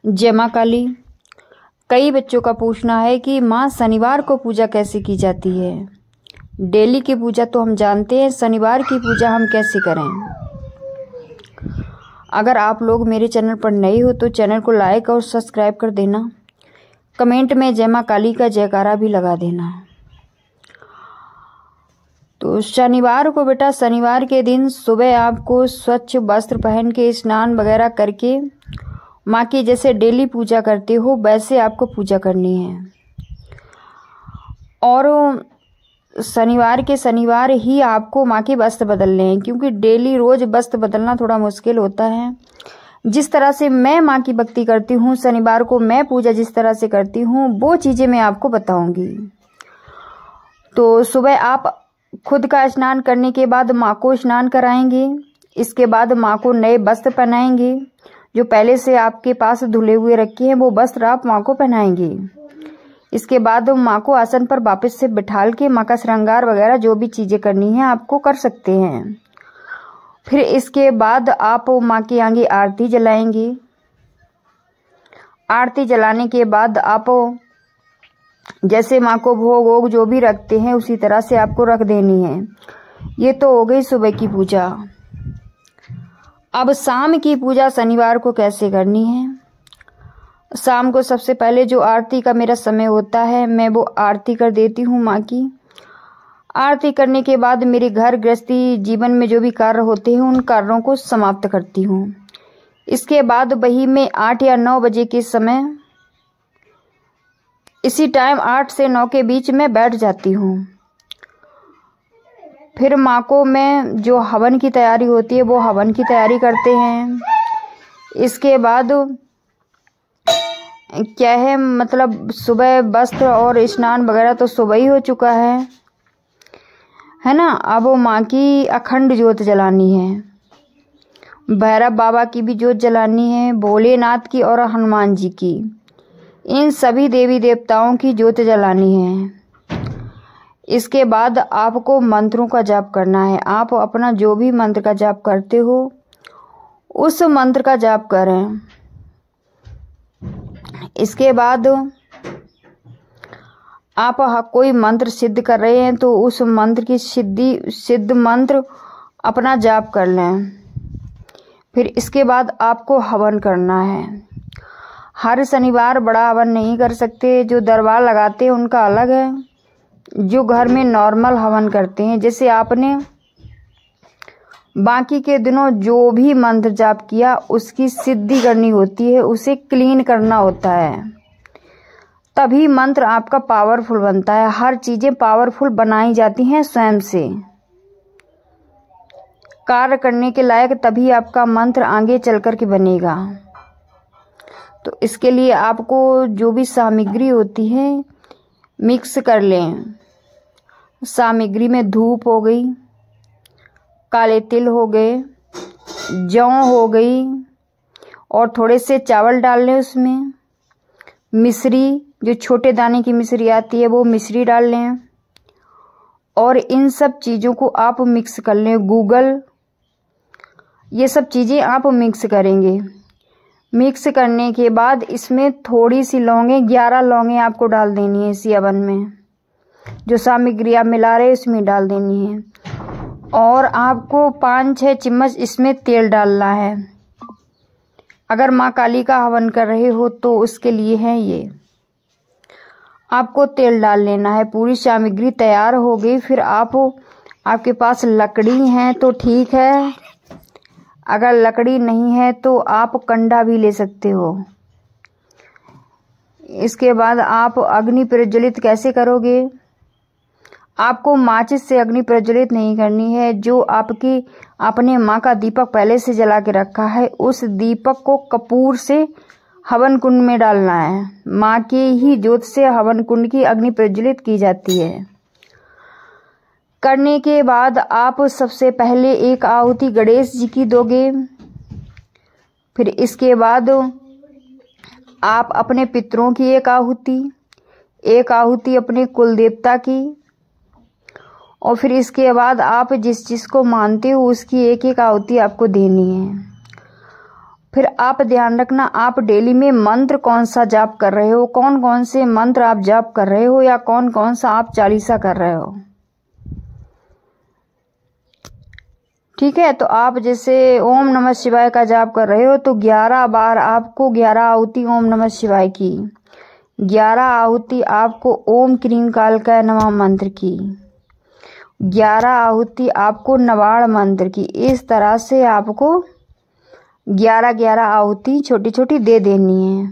जय माँ काली। कई बच्चों का पूछना है कि माँ शनिवार को पूजा कैसे की जाती है। डेली की पूजा तो हम जानते हैं, शनिवार की पूजा हम कैसे करें। अगर आप लोग मेरे चैनल पर नए हो तो चैनल को लाइक और सब्सक्राइब कर देना। कमेंट में जय माँ काली का जयकारा भी लगा देना। तो शनिवार को बेटा, शनिवार के दिन सुबह आपको स्वच्छ वस्त्र पहन के स्नान वगैरह करके माँ की जैसे डेली पूजा करते हो वैसे आपको पूजा करनी है। और शनिवार के शनिवार ही आपको माँ के वस्त्र बदलने हैं, क्योंकि डेली रोज वस्त्र बदलना थोड़ा मुश्किल होता है। जिस तरह से मैं माँ की भक्ति करती हूँ, शनिवार को मैं पूजा जिस तरह से करती हूँ वो चीज़ें मैं आपको बताऊंगी। तो सुबह आप खुद का स्नान करने के बाद माँ को स्नान कराएंगे। इसके बाद माँ को नए वस्त्र पहनाएंगे। जो पहले से आपके पास धुले हुए रखे हैं वो वस्त्र आप माँ को पहनाएंगे। इसके बाद माँ को आसन पर वापस से बिठाल के माँ का श्रृंगार वगैरह जो भी चीज़ें करनी है आपको कर सकते हैं। फिर इसके बाद आप माँ के आगे आरती जलाएंगे। आरती जलाने के बाद आप जैसे माँ को भोग वोग जो भी रखते हैं उसी तरह से आपको रख देनी है। ये तो हो गई सुबह की पूजा। अब शाम की पूजा शनिवार को कैसे करनी है। शाम को सबसे पहले जो आरती का मेरा समय होता है मैं वो आरती कर देती हूँ माँ की। आरती करने के बाद मेरे घर गृहस्थी जीवन में जो भी कार्य होते हैं उन कार्यों को समाप्त करती हूँ। इसके बाद वही मैं 8 या 9 बजे के समय इसी टाइम 8 से 9 के बीच में बैठ जाती हूँ। फिर माँ को मैं जो हवन की तैयारी होती है वो हवन की तैयारी करते हैं। इसके बाद क्या है, मतलब सुबह वस्त्र और स्नान वगैरह तो सुबह ही हो चुका है ना। अब वो माँ की अखंड ज्योत जलानी है। भैरव बाबा की भी ज्योत जलानी है, भोलेनाथ की और हनुमान जी की, इन सभी देवी देवताओं की ज्योत जलानी है। इसके बाद आपको मंत्रों का जाप करना है। आप अपना जो भी मंत्र का जाप करते हो उस मंत्र का जाप करें। इसके बाद आप कोई मंत्र सिद्ध कर रहे हैं तो उस मंत्र की सिद्ध मंत्र अपना जाप कर लें। फिर इसके बाद आपको हवन करना है। हर शनिवार बड़ा हवन नहीं कर सकते, जो दरबार लगाते हैं उनका अलग है, जो घर में नॉर्मल हवन करते हैं जैसे आपने बाकी के दिनों जो भी मंत्र जाप किया उसकी सिद्धि करनी होती है, उसे क्लीन करना होता है, तभी मंत्र आपका पावरफुल बनता है। हर चीजें पावरफुल बनाई जाती हैं स्वयं से। कार्य करने के लायक तभी आपका मंत्र आगे चल कर के बनेगा। तो इसके लिए आपको जो भी सामग्री होती है मिक्स कर लें। सामग्री में धूप हो गई, काले तिल हो गए, जौ हो गई और थोड़े से चावल डाल लें। उसमें मिश्री, जो छोटे दाने की मिश्री आती है वो मिश्री डाल लें और इन सब चीज़ों को आप मिक्स कर लें। गूगल, ये सब चीज़ें आप मिक्स करेंगे। मिक्स करने के बाद इसमें थोड़ी सी लौंगे, 11 लौंगे आपको डाल देनी है इसी हवन में। जो सामग्री आप मिला रहे हैं उसमें डाल देनी है और आपको 5-6 चम्मच इसमें तेल डालना है। अगर माँ काली का हवन कर रहे हो तो उसके लिए है ये, आपको तेल डाल लेना है। पूरी सामग्री तैयार हो गई। फिर आपके पास लकड़ी है तो ठीक है, अगर लकड़ी नहीं है तो आप कंडा भी ले सकते हो। इसके बाद आप अग्नि प्रज्वलित कैसे करोगे। आपको माचिस से अग्नि प्रज्वलित नहीं करनी है। जो आपने माँ का दीपक पहले से जला के रखा है उस दीपक को कपूर से हवन कुंड में डालना है। माँ की ही ज्योत से हवन कुंड की अग्नि प्रज्वलित की जाती है। करने के बाद आप सबसे पहले एक आहुति गणेश जी की दोगे। फिर इसके बाद आप अपने पितरों की एक आहुति अपने कुल देवता की, और फिर इसके बाद आप जिस को मानते हो उसकी एक आहुति आपको देनी है। फिर आप ध्यान रखना, आप डेली में मंत्र कौन सा जाप कर रहे हो, कौन कौन से मंत्र आप जाप कर रहे हो, या कौन कौन सा आप चालीसा कर रहे हो। ठीक है, तो आप जैसे ओम नमः शिवाय का जाप कर रहे हो तो 11 बार आपको 11 आहुति ओम नमः शिवाय की, 11 आहुति आपको ओम क्रीम कालकाय नमः मंत्र की, 11 आहुति आपको नवाड़ मंत्र की। इस तरह से आपको 11-11 आहुति छोटी छोटी दे देनी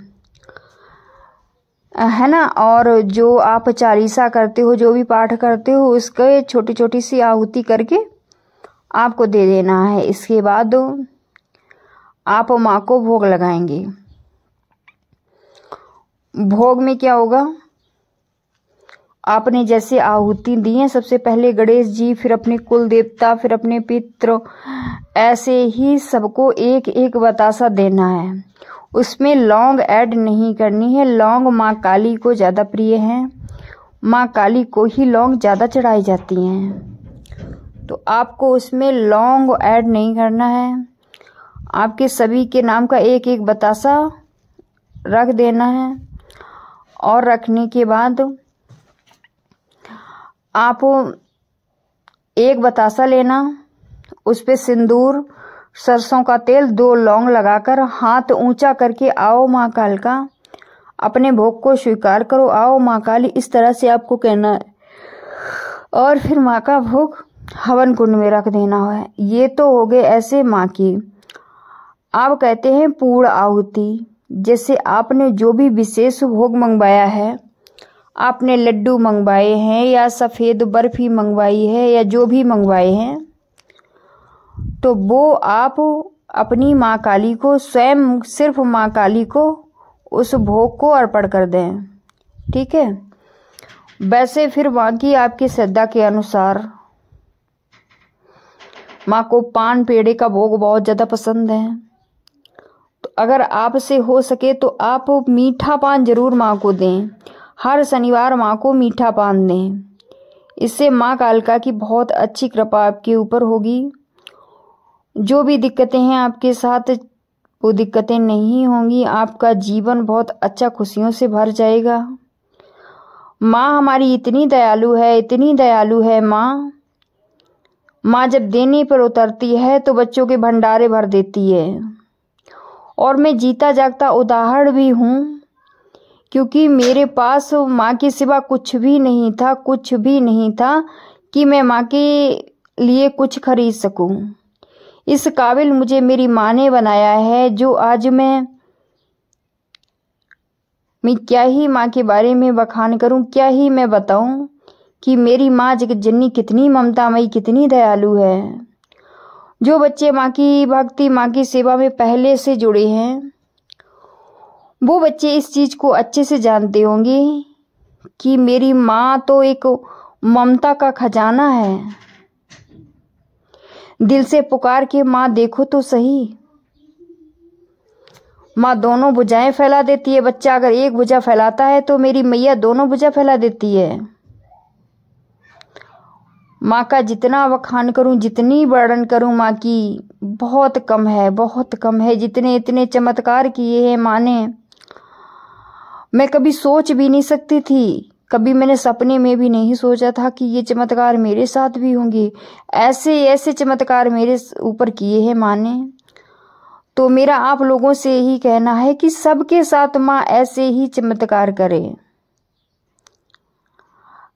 है ना। और जो आप चालीसा करते हो, जो भी पाठ करते हो, उसके छोटी छोटी सी आहुति करके आपको दे देना है। इसके बाद आप माँ को भोग लगाएंगे। भोग में क्या होगा, आपने जैसे आहुति दी है, सबसे पहले गणेश जी, फिर अपने कुल देवता, फिर अपने पितृ, ऐसे ही सबको एक एक बतासा देना है। उसमें लौंग ऐड नहीं करनी है। लौंग माँ काली को ज़्यादा प्रिय है, माँ काली को ही लौंग ज़्यादा चढ़ाई जाती हैं, तो आपको उसमें लौंग ऐड नहीं करना है। आपके सभी के नाम का एक एक बतासा रख देना है। और रखने के बाद आप एक बतासा लेना, उस पे सिंदूर, सरसों का तेल, 2 लौंग लगाकर हाथ ऊंचा करके आओ माँ काल का, अपने भोग को स्वीकार करो, आओ माँ काली, इस तरह से आपको कहना है। और फिर माँ का भोग हवन कुंड में रख देना है। ये तो हो गए ऐसे माँ की। आप कहते हैं पूर्ण आहुति, जैसे आपने जो भी विशेष भोग मंगवाया है, आपने लड्डू मंगवाए हैं या सफ़ेद बर्फी मंगवाई है या जो भी मंगवाए हैं, तो वो आप अपनी माँ काली को, स्वयं सिर्फ माँ काली को उस भोग को अर्पण कर दें। ठीक है, वैसे फिर माँ की आपकी श्रद्धा के अनुसार माँ को पान पेड़े का भोग बहुत ज़्यादा पसंद है, तो अगर आपसे हो सके तो आप मीठा पान जरूर माँ को दें। हर शनिवार माँ को मीठा पान दें। इससे माँ कालका की बहुत अच्छी कृपा आपके ऊपर होगी। जो भी दिक्कतें हैं आपके साथ, वो दिक्कतें नहीं होंगी। आपका जीवन बहुत अच्छा खुशियों से भर जाएगा। माँ हमारी इतनी दयालु है, इतनी दयालु है माँ। माँ जब देने पर उतरती है तो बच्चों के भंडारे भर देती है। और मैं जीता जागता उदाहरण भी हूँ, क्योंकि मेरे पास माँ के सिवा कुछ भी नहीं था, कुछ भी नहीं था कि मैं माँ के लिए कुछ खरीद सकूं। इस काबिल मुझे मेरी माँ ने बनाया है, जो आज मैं क्या ही माँ के बारे में बखान करूं, क्या ही मैं बताऊं कि मेरी माँ जगत जननी कितनी ममतामयी, कितनी दयालु है। जो बच्चे माँ की भक्ति, माँ की सेवा में पहले से जुड़े हैं, वो बच्चे इस चीज को अच्छे से जानते होंगे कि मेरी माँ तो एक ममता का खजाना है। दिल से पुकार के माँ देखो तो सही, माँ दोनों भुजाएं फैला देती है। बच्चा अगर एक भुजा फैलाता है तो मेरी मैया दोनों भुजा फैला देती है। माँ का जितना बखान करूं, जितनी वर्णन करूं, माँ की बहुत कम है, बहुत कम है। जितने इतने चमत्कार किए हैं माँ ने, मैं कभी सोच भी नहीं सकती थी। कभी मैंने सपने में भी नहीं सोचा था कि ये चमत्कार मेरे साथ भी होंगे। ऐसे ऐसे चमत्कार मेरे ऊपर किए हैं माँ ने। तो मेरा आप लोगों से ही कहना है कि सबके साथ माँ ऐसे ही चमत्कार करे।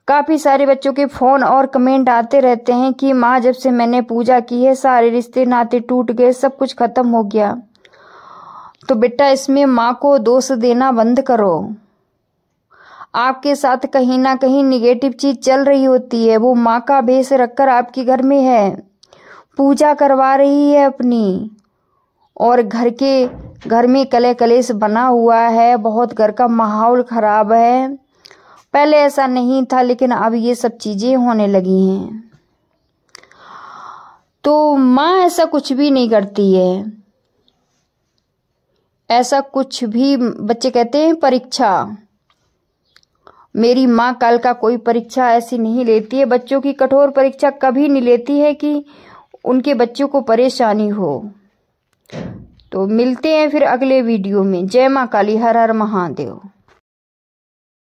काफी सारे बच्चों के फोन और कमेंट आते रहते हैं कि माँ जब से मैंने पूजा की है सारे रिश्ते नाते टूट गए, सब कुछ खत्म हो गया। तो बेटा इसमें माँ को दोष देना बंद करो। आपके साथ कहीं ना कहीं निगेटिव चीज चल रही होती है। वो माँ का भेष रखकर आपके घर में है, पूजा करवा रही है अपनी, और घर में कले कलेश बना हुआ है। बहुत घर का माहौल खराब है। पहले ऐसा नहीं था, लेकिन अब ये सब चीजें होने लगी हैं। तो माँ ऐसा कुछ भी नहीं करती है। ऐसा कुछ भी, बच्चे कहते हैं परीक्षा, मेरी माँ काल का कोई परीक्षा ऐसी नहीं लेती है। बच्चों की कठोर परीक्षा कभी नहीं लेती है कि उनके बच्चों को परेशानी हो। तो मिलते हैं फिर अगले वीडियो में। जय माँ काली, हर हर महादेव।